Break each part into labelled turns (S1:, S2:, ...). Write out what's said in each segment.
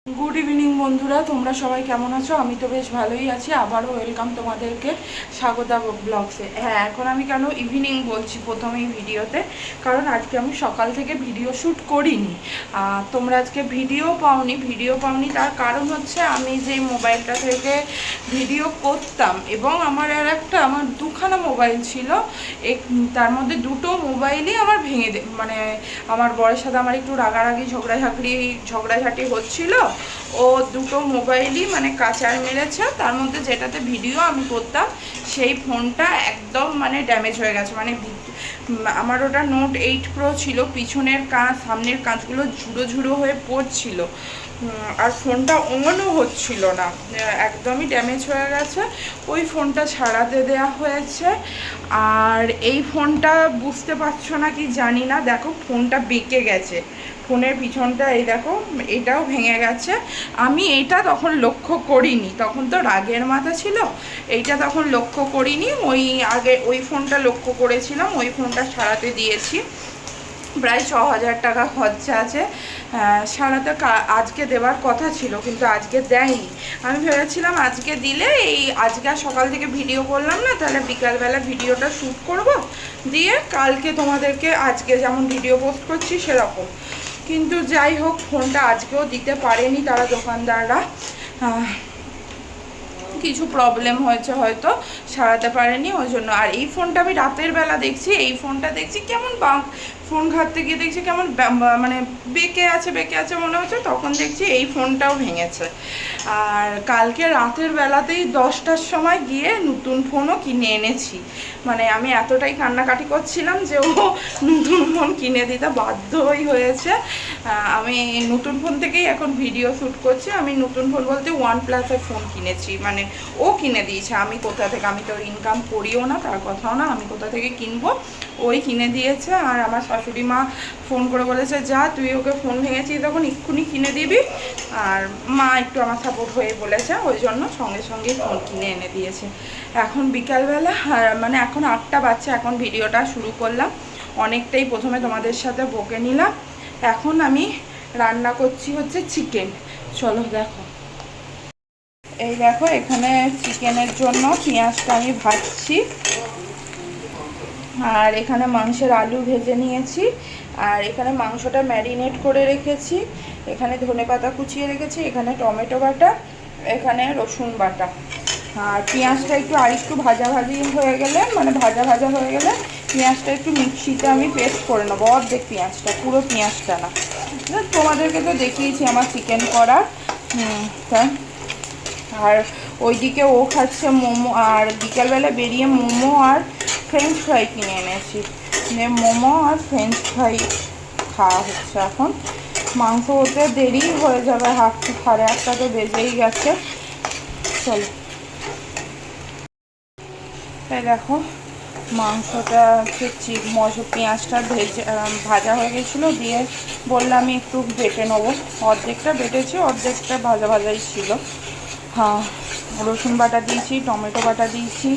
S1: Good evening बंधुरा तुम्हारा सबाई केमन आछो। आमी तो बेश भालोई आछि। आबारो वेलकाम तोमादेरके स्वागता ब्लगसे। हाँ एखन आमी केन इवनिंग बोलछि प्रथमेई भिडियोते, कारण आजके आमी सकाल थेके भिडियो शूट करिनि। तोमरा आजके भिडियो पाओनि तार कारण हच्छे आमी जे मोबाइलटा थेके भिडियो करताम एबं आमार आर एकटा आमार दुखाना मोबाइल छिलो, तार मध्य दुटो मोबाइलई आमार भेंगे माने आमार बरेर साथे आमार एकटु रागारागि झगड़ाझाटी हच्छिलो। ও দুটো মোবাইলই মানে কাচার মেরেছে, তার মধ্যে যেটাতে ভিডিও আমি করতাম সেই ফোনটা একদম মানে ড্যামেজ হয়ে গেছে। মানে আমার ওটা নোট 8 প্রো ছিল, পিছনের কাঁচ সামনের কাঁচগুলো ঝুড়ো ঝুড়ো হয়ে পড়ছিল আর ফোনটা অনও হচ্ছিল না, একদমই ড্যামেজ হয়ে গেছে। ওই ফোনটা ছাড়াতে দেওয়া হয়েছে। আর এই ফোনটা বুঝতে পারছো না কি জানি না, দেখো ফোনটা বেঁকে গেছে, ফোনের পিছনটা এই দেখো এটাও ভেঙে গেছে। আমি এটা তখন লক্ষ্য করিনি, তখন তো রাগের মাথা ছিল, এইটা তখন লক্ষ্য করিনি। ওই আগে ওই ফোনটা লক্ষ্য করেছিলাম, ওই ফোনটা সারাতে দিয়েছি। প্রায় ৬,০০০ টাকা খরচা আছে সারাতে। আজকে দেওয়ার কথা ছিল কিন্তু আজকে দেয়নি। আমি ভেবেছিলাম আজকে দিলে এই আজকে সকাল থেকে ভিডিও করলাম না, তাহলে বিকালবেলা ভিডিওটা শ্যুট করব, দিয়ে কালকে তোমাদেরকে আজকে যেমন ভিডিও পোস্ট করছি সেরকম। কিন্তু যাই হোক ফোনটা আজকেও দিতে পারেনি তারা, দোকানদাররা কিছু প্রবলেম হয়েছে হয়তো, সারাতে পারেনি ওই জন্য। আর এই ফোনটা আমি রাতের বেলা দেখছি, এই ফোনটা দেখছি কেমন ফোন ঘাটতে গিয়ে দেখছি কেমন মানে বেঁকে আছে মনে হচ্ছে, তখন দেখছি এই ফোনটাও ভেঙেছে। আর কালকে রাতের বেলাতেই 10টার সময় গিয়ে নতুন ফোনও কিনে এনেছি। মানে আমি এতটাই কান্নাকাটি করছিলাম যে ও নতুন ফোন কিনে দিতে বাধ্যই হয়েছে। আমি নতুন ফোন থেকেই এখন ভিডিও শ্যুট করছি। আমি নতুন ফোন বলতে OnePlus-এর ফোন কিনেছি, মানে ও কিনে দিয়েছে। আমি কোথা থেকে, আমি তো ইনকাম করিও না, তার কথাও না, আমি কোথা থেকে কিনবো, ওই কিনে দিয়েছে। আর আমার শাশুড়ি মা ফোন করে বলেছে যা তুই ওকে ফোন ভেঙেছিস তখন এক্ষুনি কিনে দিবি। আর মা একটু আমার সাপোর্ট হয়ে বলেছে, ওই জন্য সঙ্গে সঙ্গে ফোন কিনে এনে দিয়েছে। এখন বিকালবেলা মানে এখন 8টা বাজছে, এখন ভিডিওটা শুরু করলাম। অনেকটাই প্রথমে তোমাদের সাথে বকে নিলাম। এখন আমি রান্না করছি হচ্ছে চিকেন। চলো দেখো, এই দেখো এখানে চিকেনের জন্য পেঁয়াজটা আমি ভাজছি, আর এখানে মাংসের আলু ভেজে নিয়েছি, আর এখানে মাংসটা ম্যারিনেট করে রেখেছি, এখানে ধনেপাতা কুচিয়ে রেখেছি, এখানে টমেটো বাটা, এখানে রসুন বাটা। আর পেঁয়াজটা একটু আরেকটু ভাজা হয়ে গেলে, মানে ভাজা হয়ে গেলে পেঁয়াজটা একটু মিক্সিতে আমি পেস্ট করে নেবো, অর্ধেক পেঁয়াজটা, পুরো পেঁয়াজটা না। তোমাদেরকে তো দেখিয়েছি আমার চিকেন করার। আর ওইদিকে ও খাচ্ছে মোমো, আর বিকালবেলা বেরিয়ে মোমো আর ফ্রেঞ্চ ফ্রাই কিনে এনেছি, মোমো আর ফ্রেঞ্চ ফ্রাই খাওয়া হচ্ছে। এখন মাংস হতে দেরি হয়ে যাবে, 8:30 তো বেজেই গেছে। চলো, তাই দেখো মাংসটা হচ্ছে পেঁয়াজটা ভাজা হয়ে গেছিলো, দিয়ে বললাম আমি একটু বেটে নেবো। অর্ধেকটা বেটেছি, অর্ধেকটা ভাজাই ছিল। হ্যাঁ, রসুন বাটা দিয়েছি, টমেটো বাটা দিয়েছি,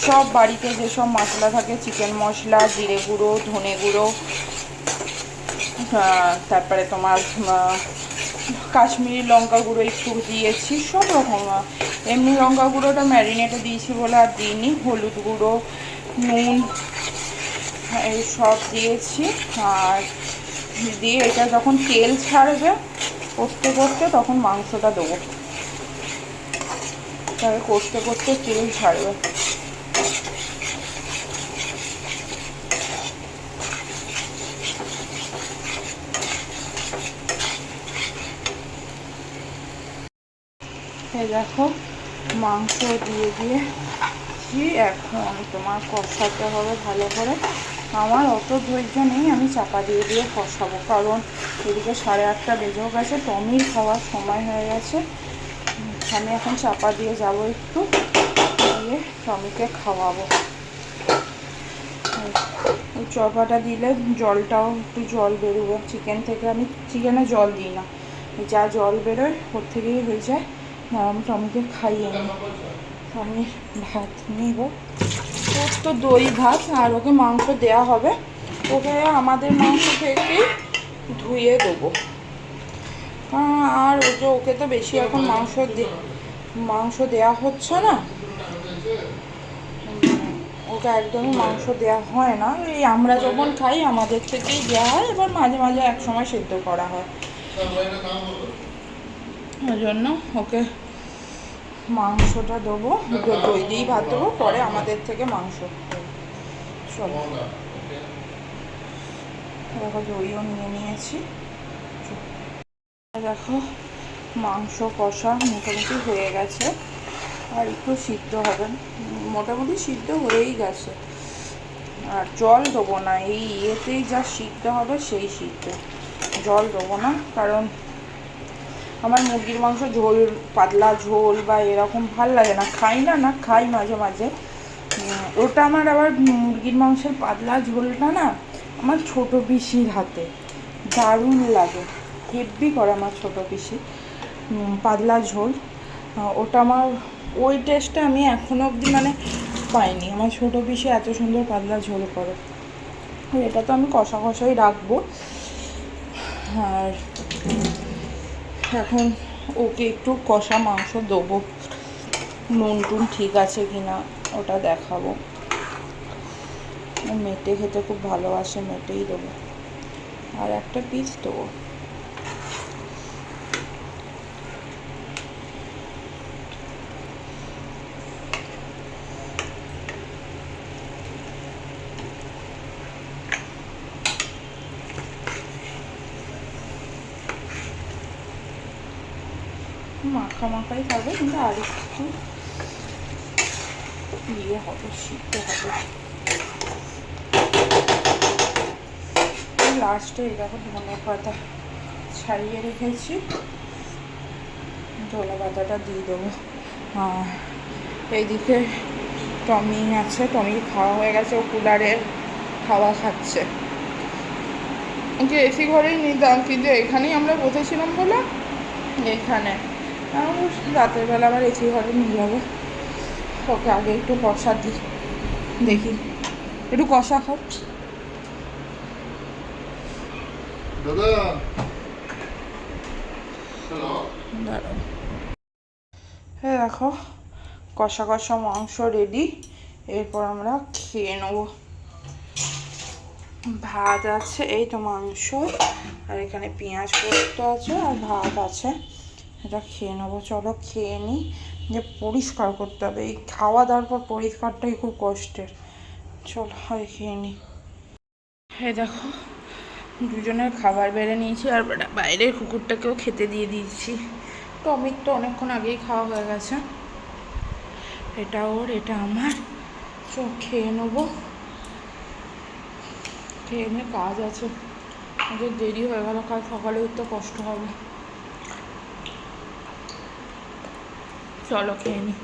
S1: সব বাড়িতে যেসব মশলা থাকে, চিকেন মশলা, জিরে গুঁড়ো, ধনে গুঁড়ো, তারপরে তোমার কাশ্মীরি লঙ্কা গুঁড়ো একটু দিয়েছি, সব রকম। এমনি লঙ্কা গুঁড়োটা ম্যারিনেটে দিয়েছি বলে আর দিইনি, হলুদ গুঁড়ো, নুন, এই সব দিয়েছি। আর দিয়ে এটা যখন তেল ছাড়বে কষতে কষতে তখন মাংসটা দেবো, তাহলে কষতে কষতে তেল ছাড়বে। দেখো মাংস দিয়ে এখন তোমার কষাতে হবে ভালো করে। আমার অত ধৈর্য নেই, আমি চাপা দিয়ে কষাবো, কারণ এদিকে 8:30 বেজেও গেছে, টমির খাওয়ার সময় হয়ে গেছে। আমি এখন চাপা দিয়ে যাবো, একটু দিয়ে টমিকে খাওয়াবো। ওই চাপাটা দিলে জলটাও একটু জল বেরোবে চিকেন থেকে। আমি চিকেনে জল দিই না, যা জল বেরোয় ওর থেকেই হয়ে যায়। আমি টমিকে খাইয়ে নিই। আমি ভাত নিব, ওর তো দই ভাত, আর ওকে মাংস দেওয়া হবে। ওকে আমাদের মাংস থেকেই ধুয়ে দেবো। আর ওই যে ওকে তো বেশি এখন মাংস দেওয়া হচ্ছে না, ওকে একদমই মাংস দেওয়া হয় না। এই আমরা যখন খাই আমাদের থেকেই দেওয়া হয়, এবার মাঝে মাঝে এক সময় সেদ্ধ করা হয়, ওই জন্য ওকে মাংসটা দেবো, দই দিয়েই ভাত দেবো, পরে আমাদের থেকে মাংস। চলো দেখো দইও নিয়ে নিয়েছি। দেখো মাংস কষা মোটামুটি হয়ে গেছে, আর একটু সিদ্ধ হবে, মোটামুটি সিদ্ধ হয়েই গেছে। আর জল দেবো না, এই ইয়েতেই যা সিদ্ধ হবে সেই সিদ্ধ, জল দেবো না। কারণ আমার মুরগির মাংস ঝোল, পাতলা ঝোল বা এরকম ভাল লাগে না, খাই না খাই মাঝে মাঝে। ওটা আমার আবার মুরগির মাংসের পাতলা ঝোলটা না আমার ছোটো পিসির হাতে দারুণ লাগে, হেভি করে আমার ছোটো পিসি পাতলা ঝোল। ওটা আমার ওই টেস্টটা আমি এখনও অবধি মানে পাইনি, আমার ছোটো পিসি এত সুন্দর পাতলা ঝোল করে। এটা তো আমি কষা কষাই রাখবো। আর এখন ওকে একটু কষা মাংস দেবো, নুন টুন ঠিক আছে কিনা ওটা দেখাবো। মেটে খেতে খুব ভালোবাসে, মেটেই দেবো, আর একটা পিস দেবো। মাখা মাখাই থাকবে, কিন্তু আর একটু ইয়ে হবে, সিদ্ধ হবে। লাস্টে এরকম ধনে পাতা ছাড়িয়ে রেখেছি, ধনে পাতাটা দিয়ে দেবো। আর এইদিকে টমি আছে, টমির খাওয়া হয়ে গেছে, ও কুলারের খাওয়া খাচ্ছে। ওকে এসি ঘরেই নিতাম, কিন্তু এখানেই আমরা বসেছিলাম বলে এখানে রাতের বেলা আবার এসি ঘরে নিয়ে যাবো। ওকে আগে একটু কষা দিই, দেখি একটু কষা খাও। হ্যাঁ দেখো কষা কষা মাংস রেডি, এরপর আমরা খেয়ে নেবো। ভাত আছে, এই তো মাংস, আর এখানে পেঁয়াজ পোস্ত আছে, আর ভাত আছে, এটা খেয়ে নেবো। চলো খেয়ে নিই, যে পরিষ্কার করতে হবে, এই খাওয়া দাওয়ার পর পরিষ্কারটাই খুব কষ্টের। চলো হয় খেয়ে নিই। হ্যাঁ দেখো দুজনের খাবার বেড়ে নিয়েছি, আর বাইরের কুকুরটাকেও খেতে দিয়ে দিয়েছি। টমিক তো অনেকক্ষণ আগেই খাওয়া হয়ে গেছে, এটা ওর এটা আমার। চল খেয়ে নেবো, খেয়ে নিয়ে কাজ আছে, আমাদের দেরি হয়ে গেল, কাল সকালে উঠতে কষ্ট হবে। চলো খেয়ে নিই,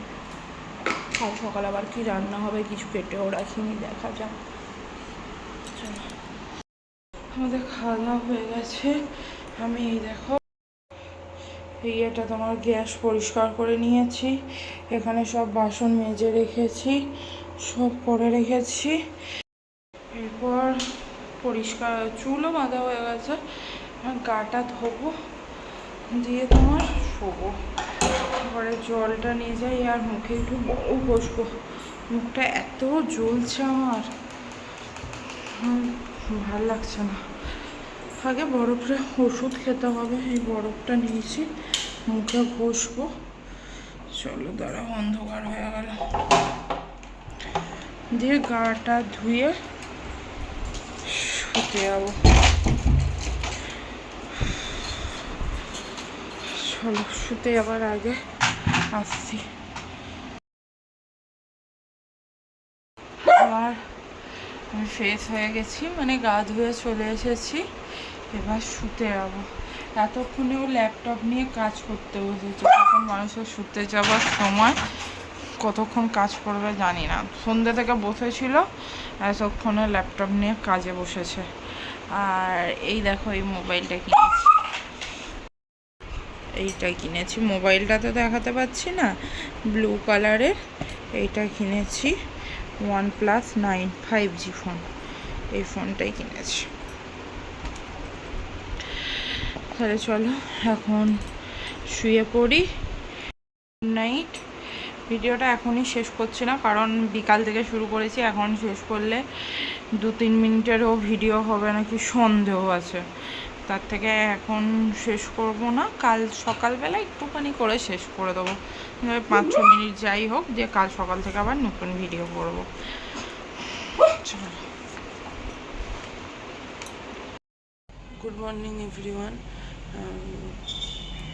S1: কাল সকালে আবার কি রান্না হবে কিছু কেটেও রাখিনি, দেখা যাক। চলো আমাদের খাওয়া দাওয়া হয়ে গেছে। আমি এই দেখো এই এটা তোমার গ্যাস পরিষ্কার করে নিয়েছি, এখানে সব বাসন মেজে রেখেছি, সব করে রেখেছি। এরপর পরিষ্কার চুলও বাঁধা হয়ে গেছে, গাটা ধোবো, দিয়ে তোমার শোবো। তারপরে জলটা নিয়ে যাই, আর মুখে একটু বড় বসবো, মুখটা এত জ্বলছে আমার, ভাল লাগছে না। আগে বরফের ওষুধ খেতে হবে, এই বরফটা নিয়েছি, মুখে ঘষবো। চলো দাঁড়া, অন্ধকার হয়ে গেল, দিয়ে গাটা ধুয়ে শুতে যাবো। চলো শুতে যাবার আগে আসছি। আবার আমি ফ্রেশ হয়ে গেছি, মানে গা ধুয়ে চলে এসেছি, এবার শুতে যাবো। এতক্ষণেও ল্যাপটপ নিয়ে কাজ করতে বসেছে, তখন মানুষের শুতে যাবার সময় কতক্ষণ কাজ করবে জানি না, সন্ধ্যে থেকে বসেছিল, এতক্ষণে ল্যাপটপ নিয়ে কাজে বসেছে। আর এই দেখো এই মোবাইলটা কিনেছি, এইটা কিনেছি, মোবাইলটা তো দেখাতে পাচ্ছি না, ব্লু কালারের, এইটা কিনেছি, OnePlus 9 5G ফোন, এই ফোনটাই কিনেছি। তাহলে চলো এখন শুয়ে পড়ি। Good night. ভিডিওটা এখনই শেষ করছি না, কারণ বিকাল থেকে শুরু করেছি, এখন শেষ করলে 2-3 মিনিটেরও ভিডিও হবে নাকি সন্দেহ আছে। তার থেকে এখন শেষ করব না, কাল সকালবেলা একটুখানি করে শেষ করে দেবো, 5-6 মিনিট যাই হোক, দিয়ে কাল সকাল থেকে আবার নতুন ভিডিও করবো। চলো, গুড মর্নিং এভরিওয়ান।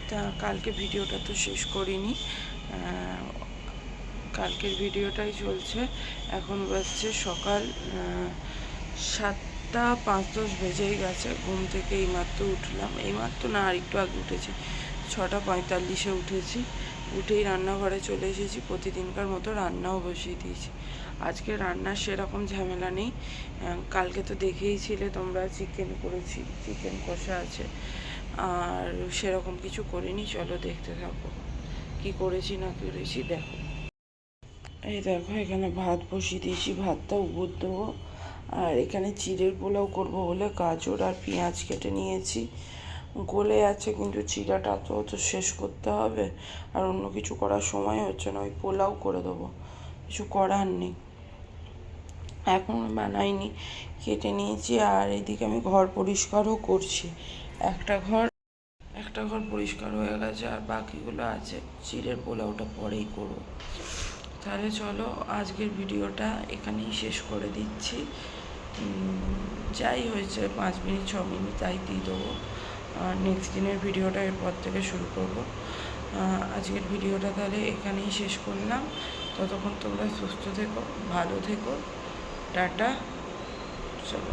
S1: তা কালকে ভিডিওটা তো শেষ করিনি, কালকের ভিডিওটাই চলছে। এখন বাজছে সকাল 7:05 বেজেই গেছে। ঘুম থেকে এইমাত্র উঠলাম, এইমাত্র না আর একটু আগে উঠেছি, 6:45-এ উঠেছি। উঠেই রান্নাঘরে চলে এসেছি, প্রতিদিনকার মতো রান্নাও বসিয়ে দিয়েছি। আজকে রান্নার সেরকম ঝামেলা নেই, কালকে তো দেখেইছিলে তোমরা, চিকেন করেছি, চিকেন কষা আছে, আর সেরকম কিছু করিনি। চলো দেখতে থাকো কি করেছি না করেছি, দেখো। এই দেখো, এখানে ভাত বসিয়ে দিয়েছি, ভাতটা উবুর দেবো। আর এখানে চিড়ের পোলাও করবো বলে গাজর আর পেঁয়াজ কেটে নিয়েছি, গলে আছে, কিন্তু চিড়াটা তো শেষ করতে হবে, আর অন্য কিছু করার সময় হচ্ছে না, ওই পোলাও করে দেবো, কিছু করার নেই। এখন বানাইনি, কেটে নিয়েছি। আর এদিকে আমি ঘর পরিষ্কারও করছি, একটা ঘর পরিষ্কার হয়ে গেছে, আর বাকিগুলো আছে। চিড়ের পোলাওটা পরেই করবো। তাহলে চলো, আজকের ভিডিওটা এখানেই শেষ করে দিচ্ছি। যাই হয়েছে 5 মিনিট 6 মিনিট তাই দিয়ে দেবো, নেক্সট দিনের ভিডিওটা এরপর থেকে শুরু করব। আজকের ভিডিওটা তাহলে এখানেই শেষ করলাম। ততক্ষণ তোমরা সুস্থ থেকো, ভালো থেকো, টাটা, চলো।